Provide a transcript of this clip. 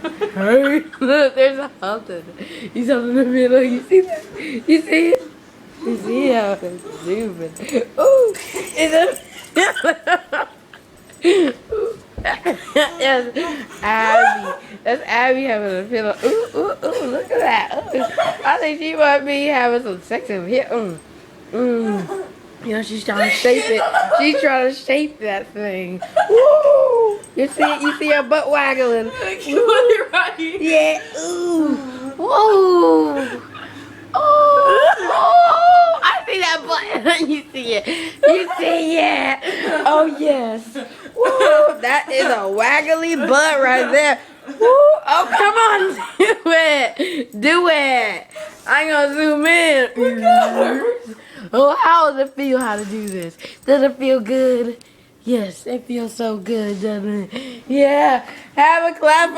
Hurry. Look, there's a something. He's up in the middle. You see that? You see it? You see how it's zooming. Ooh, it's a... Yes, Abby. That's Abby having a pillow. Ooh, ooh, ooh, look at that. Ooh. I think she might be having some sex in here. You know, she's trying to shape it. She's trying to shape that thing. Woo! You see her butt waggling. Yeah. Ooh. Whoa. Oh, I see that butt. You see it. You see it. Oh, yes. Woo, that is a waggly butt right there. Woo. Oh, come on. Do it. Do it. I'm going to zoom in. Oh, how does it feel how to do this? Does it feel good? Yes, it feels so good, doesn't it? Yeah. Have a clap for